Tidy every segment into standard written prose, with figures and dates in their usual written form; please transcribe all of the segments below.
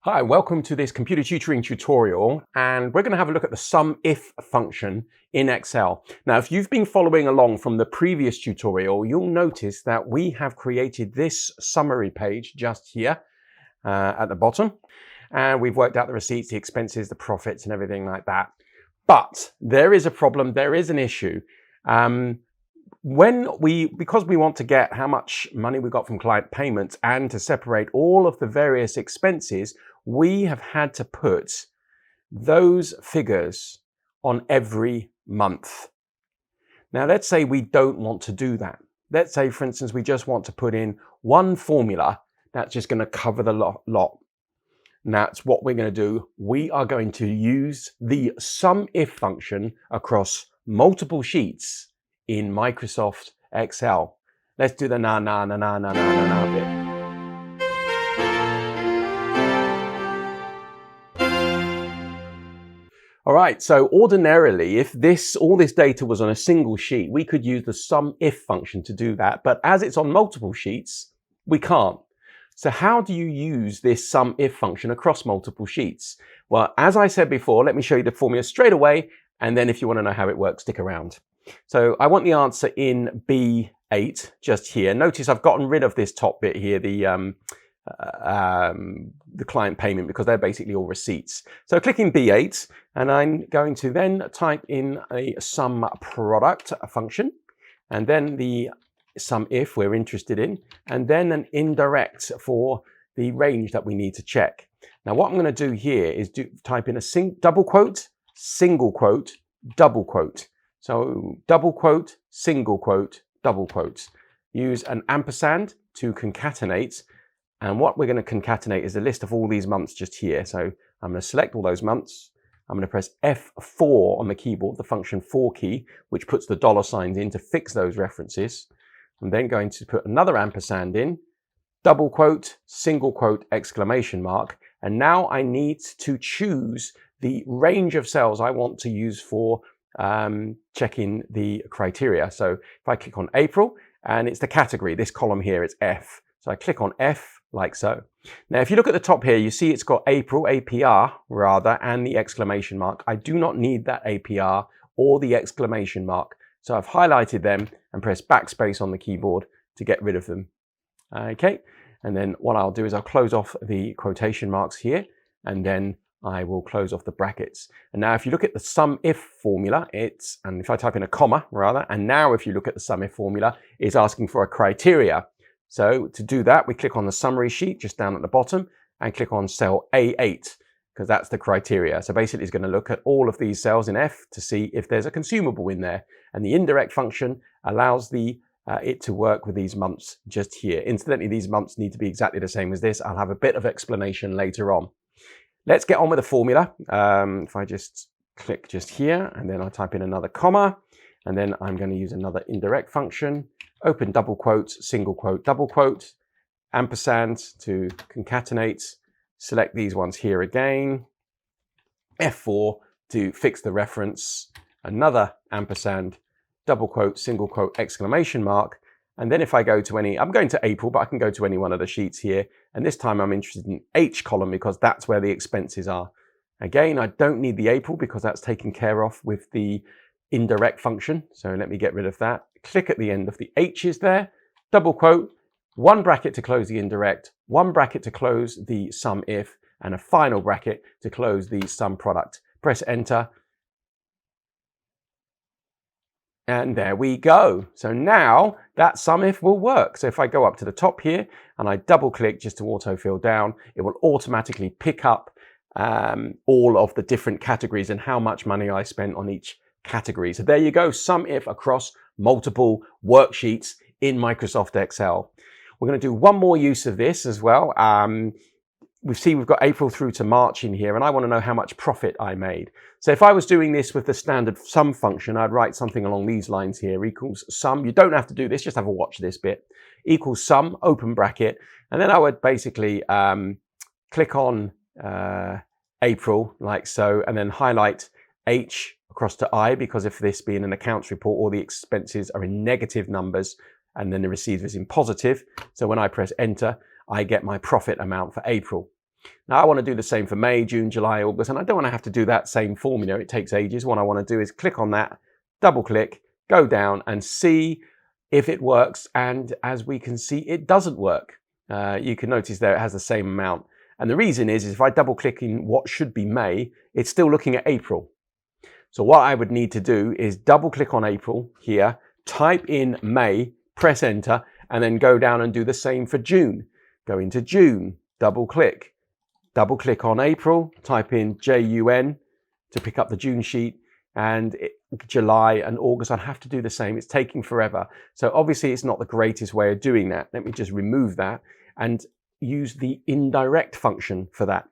Hi, welcome to this computer tutoring tutorial, and we're going to have a look at the SUMIF function in Excel. Now, if you've been following along from the previous tutorial, you'll notice that we have created this summary page just here at the bottom, and we've worked out the receipts, the expenses, the profits, and everything like that. But there is a problem, there is an issue. Because we want to get how much money we got from client payments and to separate all of the various expenses, we have had to put those figures on every month. Now, let's say we don't want to do that. Let's say, for instance, we just want to put in one formula that's just going to cover the lot. And that's what we're going to do. We are going to use the SUMIF function across multiple sheets in Microsoft Excel. Let's do the na bit. All right, so ordinarily, if all this data was on a single sheet, we could use the SUMIF function to do that. But as it's on multiple sheets, we can't. So how do you use this SUMIF function across multiple sheets? Well, as I said before, let me show you the formula straight away. And then if you want to know how it works, stick around. So I want the answer in B8 just here. Notice I've gotten rid of this top bit here, the client payment, because they're basically all receipts. So clicking B8, and I'm going to then type in a SUMPRODUCT function, and then the SUMIF we're interested in, and then an indirect for the range that we need to check. Now what I'm going to do here is type in a double quote, single quote, double quote. So double quote, single quote, double quote. Use an ampersand to concatenate. And what we're going to concatenate is a list of all these months just here. So I'm going to select all those months. I'm going to press F4 on the keyboard, the function for key, which puts the dollar signs in to fix those references. I'm then going to put another ampersand in, double quote, single quote, exclamation mark. And now I need to choose the range of cells I want to use for checking the criteria. So if I click on April, and it's the category, this column here is F. So I click on F like so. Now, if you look at the top here, you see it's got April, APR rather, and the exclamation mark. I do not need that APR or the exclamation mark. So I've highlighted them and pressed backspace on the keyboard to get rid of them. Okay. And then what I'll do is I'll close off the quotation marks here, and then I will close off the brackets. And now if you look at the SUMIF formula, and if I type in a comma rather, and now if you look at the SUMIF formula, it's asking for a criteria. So to do that, we click on the summary sheet just down at the bottom and click on cell A8, because that's the criteria. So basically it's going to look at all of these cells in F to see if there's a consumable in there. And the indirect function allows it to work with these months just here. Incidentally, these months need to be exactly the same as this. I'll have a bit of explanation later on. Let's get on with the formula. If I just click just here, and then I type in another comma, and then I'm going to use another indirect function, open double quotes, single quote, double quote, ampersand to concatenate, select these ones here again, F4 to fix the reference, another ampersand, double quote, single quote, exclamation mark. And then if I go to I'm going to April, but I can go to any one of the sheets here. And this time I'm interested in H column because that's where the expenses are. Again, I don't need the April because that's taken care of with the indirect function. So let me get rid of that. Click at the end of the H's there, double quote, one bracket to close the indirect, one bracket to close the SUMIF, and a final bracket to close the SUMPRODUCT. Press enter. And there we go. So now that SUMIF will work. So if I go up to the top here and I double click just to autofill down, it will automatically pick up all of the different categories and how much money I spent on each category. So there you go, SUMIF across multiple worksheets in Microsoft Excel. We're going to do one more use of this as well. We've got April through to March in here, and I want to know how much profit I made. So if I was doing this with the standard sum function, I'd write something along these lines here, equals sum. You don't have to do this, just have a watch this bit. Equals sum, open bracket. And then I would basically click on April like so, and then highlight H across to I, because if this being an accounts report, all the expenses are in negative numbers and then the receiver is in positive. So when I press enter, I get my profit amount for April. Now I want to do the same for May, June, July, August, and I don't want to have to do that same formula. It takes ages. What I want to do is click on that, double click, go down and see if it works. And as we can see, it doesn't work. You can notice there it has the same amount. And the reason is if I double click in what should be May, it's still looking at April. So what I would need to do is double click on April here, type in May, press enter, and then go down and do the same for June. Go into June, double click on April, type in JUN to pick up the June sheet, and July and August, I'd have to do the same. It's taking forever. So obviously it's not the greatest way of doing that. Let me just remove that and use the indirect function for that.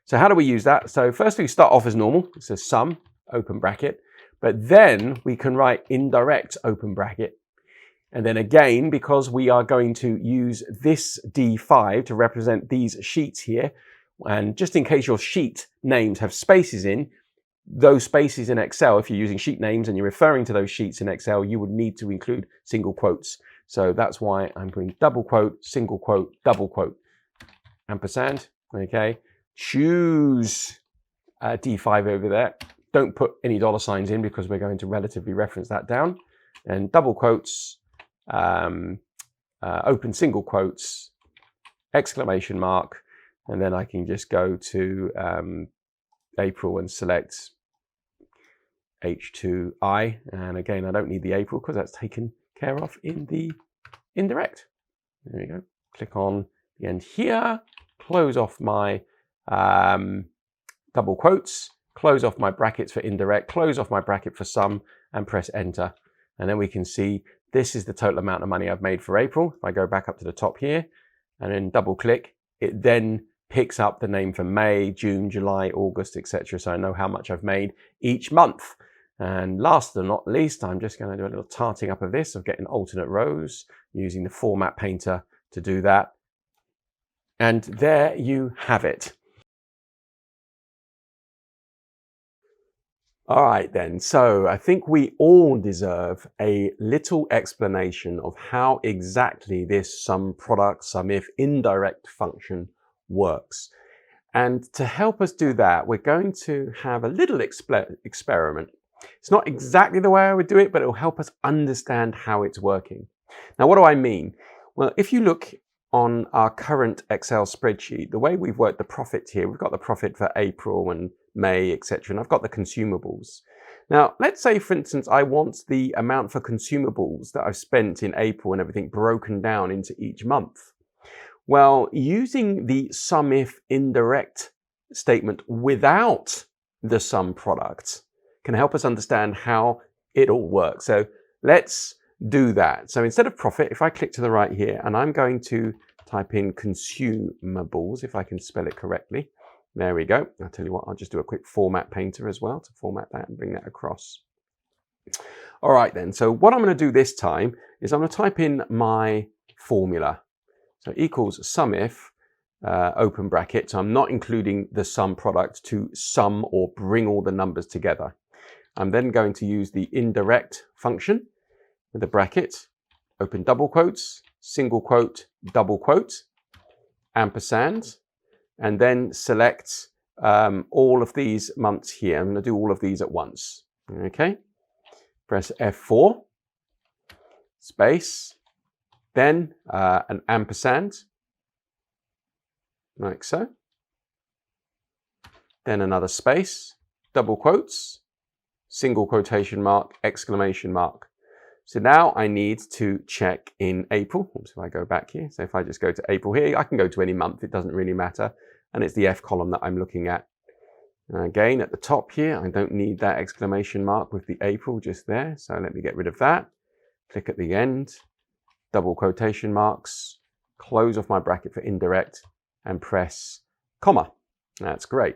So how do we use that? So first we start off as normal. It says sum, open bracket, but then we can write indirect, open bracket. And then again, because we are going to use this D5 to represent these sheets here, and just in case your sheet names have spaces in, those spaces in Excel, if you're using sheet names and you're referring to those sheets in Excel, you would need to include single quotes. So that's why I'm putting double quote, single quote, double quote, ampersand, okay? Choose D5 over there. Don't put any dollar signs in because we're going to relatively reference that down. And double quotes, open single quotes, exclamation mark, and then I can just go to April and select H2I. And again, I don't need the April because that's taken care of in the indirect. There we go. Click on the end here, close off my double quotes, close off my brackets for indirect, close off my bracket for sum, and press enter. And then we can see this is the total amount of money I've made for April. If I go back up to the top here and then double click, it then picks up the name for May, June, July, August, etc. So I know how much I've made each month. And last but not least, I'm just going to do a little tarting up of this of getting alternate rows using the format painter to do that. And there you have it. All right then, so I think we all deserve a little explanation of how exactly this SUMPRODUCT SUMIF indirect function works. And to help us do that, we're going to have a little experiment. It's not exactly the way I would do it, but it will help us understand how it's working. Now, what do I mean? Well, if you look on our current Excel spreadsheet, the way we've worked the profit here, we've got the profit for April and May, etc. And I've got the consumables. Now, let's say, for instance, I want the amount for consumables that I've spent in April and everything broken down into each month. Well, using the SUMIF indirect statement without the SUMPRODUCT can help us understand how it all works. So let's do that. So instead of profit, if I click to the right here, and I'm going to type in consumables, if I can spell it correctly. There we go. I'll tell you what, I'll just do a quick format painter as well to format that and bring that across. All right then, so what I'm going to do this time is I'm going to type in my formula. So equals SUMIF, open bracket. So I'm not including the SUMPRODUCT to sum or bring all the numbers together. I'm then going to use the indirect function with a bracket, open double quotes, single quote, double quote, ampersand, and then select all of these months here. I'm going to do all of these at once. Okay. Press F4, space, then an ampersand, like so. Then another space, double quotes, single quotation mark, exclamation mark. So now I need to check in April. Oops, if I go back here, so if I just go to April here, I can go to any month, it doesn't really matter. And it's the F column that I'm looking at. Again, at the top here, I don't need that exclamation mark with the April just there. So let me get rid of that. Click at the end, double quotation marks, close off my bracket for indirect, and press comma. That's great.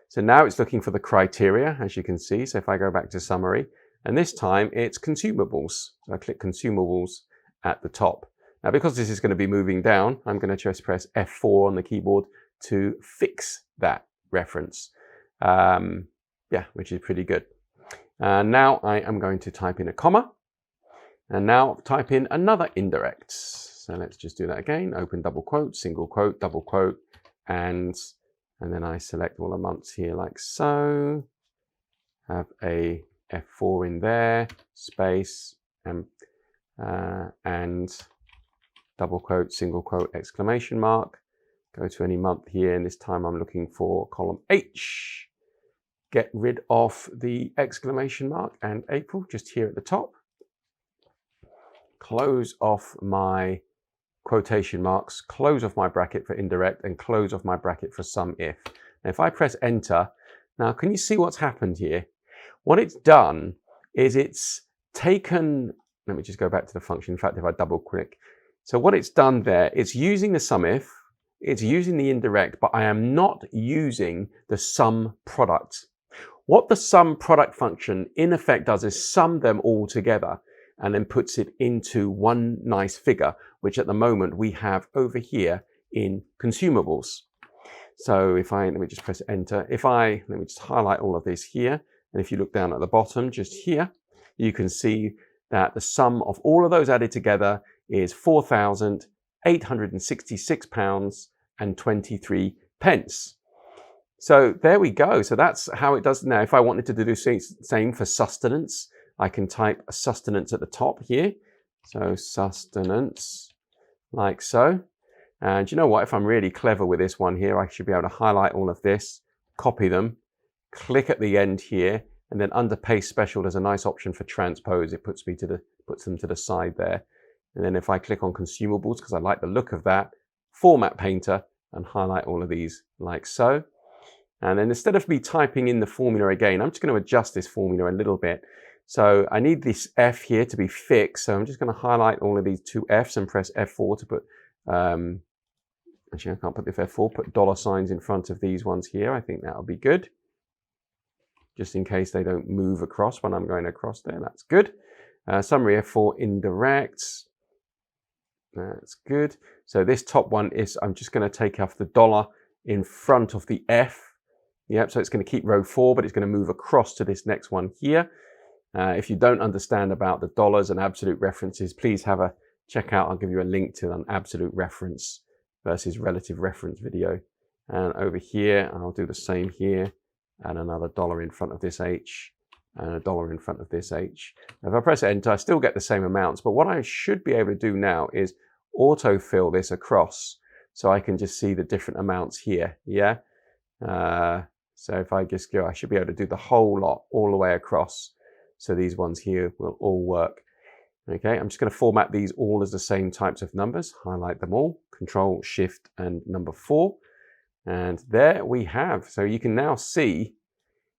So now it's looking for the criteria, as you can see. So if I go back to summary, and this time it's consumables. So I click consumables at the top. Now, because this is going to be moving down, I'm going to just press F4 on the keyboard to fix that reference. Yeah, which is pretty good. Now I am going to type in a comma, and now type in another indirect. So let's just do that again. Open double quote, single quote, double quote, and and then I select all the months here like so, have a F4 in there, space, and double quote, single quote, exclamation mark. Go to any month here, and this time I'm looking for column H. Get rid of the exclamation mark and April just here at the top. Close off my quotation marks, close off my bracket for indirect, and close off my bracket for sum if. Now if I press enter, now can you see what's happened here? What it's done is it's taken, let me just go back to the function. In fact, if I double click, so what it's done there, it's using the sum if, it's using the indirect, but I am not using the sum product. What the sum product function in effect does is sum them all together and then puts it into one nice figure, which at the moment we have over here in consumables. So if I, let me just press enter. Let me just highlight all of this here. And if you look down at the bottom, just here, you can see that the sum of all of those added together is £4,866.23. So there we go. So that's how it does now. If I wanted to do the same for sustenance, I can type sustenance at the top here. So sustenance, like so. And you know what? If I'm really clever with this one here, I should be able to highlight all of this, copy them, click at the end here, and then under paste special, there's a nice option for transpose. It puts them to the side there. And then if I click on consumables, because I like the look of that, format painter, and highlight all of these like so. And then instead of me typing in the formula again, I'm just going to adjust this formula a little bit. So I need this F here to be fixed. So I'm just going to highlight all of these two Fs and press F4 to put, actually I can't put the F4, put dollar signs in front of these ones here. I think that'll be good. Just in case they don't move across when I'm going across there. That's good. Summary F4 indirect. That's good. So this top one is, I'm just going to take off the dollar in front of the F. Yep, so it's going to keep row 4, but it's going to move across to this next one here. If you don't understand about the dollars and absolute references, please have a check out. I'll give you a link to an absolute reference versus relative reference video. And over here, I'll do the same here, and another dollar in front of this H, and a dollar in front of this H. Now, if I press enter, I still get the same amounts, but what I should be able to do now is autofill this across, so I can just see the different amounts here, yeah? So if I just go, I should be able to do the whole lot all the way across. So these ones here will all work. Okay, I'm just going to format these all as the same types of numbers, highlight them all, Control, Shift, and number 4. And there we have. So you can now see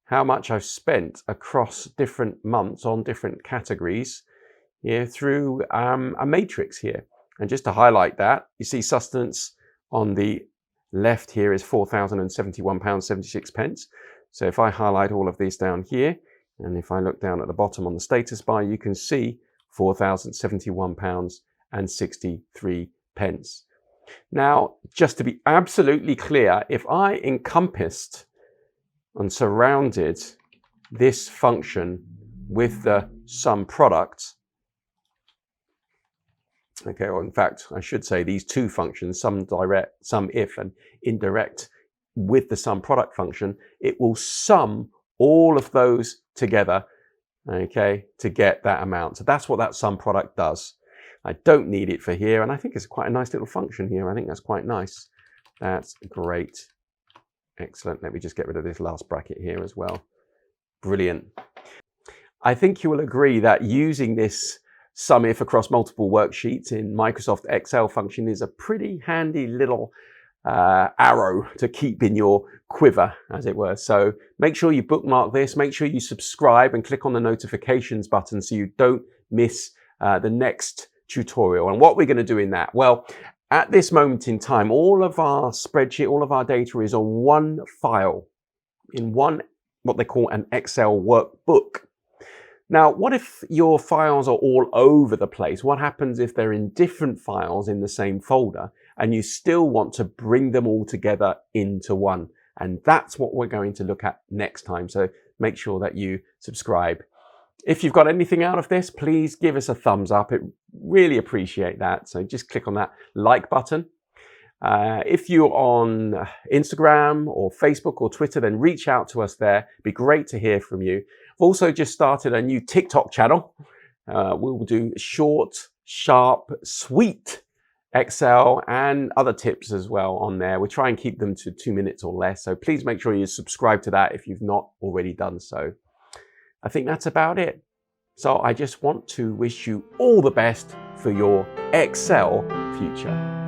how much I've spent across different months on different categories here through a matrix here. And just to highlight that, you see sustenance on the left here is £4,071.76. So if I highlight all of these down here, and if I look down at the bottom on the status bar, you can see £4,071.63. Now, just to be absolutely clear, if I encompassed and surrounded this function with the sum product, okay, or in fact, I should say these two functions, sum if and indirect, with the sum product function, it will sum all of those together, okay, to get that amount. So that's what that sum product does. I don't need it for here, and I think it's quite a nice little function here. I think that's quite nice. That's great. Excellent. Let me just get rid of this last bracket here as well. Brilliant. I think you will agree that using this sum if across multiple worksheets in Microsoft Excel function is a pretty handy little arrow to keep in your quiver, as it were. So make sure you bookmark this, make sure you subscribe and click on the notifications button so you don't miss the next tutorial. And what we're going to do in that, well, at this moment in time, all of our spreadsheet, all of our data is on one file, in one, what they call an Excel workbook. Now, what if your files are all over the place? What happens if they're in different files in the same folder and you still want to bring them all together into one? And that's what we're going to look at next time. So make sure that you subscribe. If you've got anything out of this, please give us a thumbs up. It really appreciate that. So just click on that like button. If you're on Instagram or Facebook or Twitter, then reach out to us there. It'd be great to hear from you. I've also just started a new TikTok channel. We'll do short, sharp, sweet Excel and other tips as well on there. We try and keep them to 2 minutes or less. So please make sure you subscribe to that if you've not already done so. I think that's about it. So I just want to wish you all the best for your Excel future.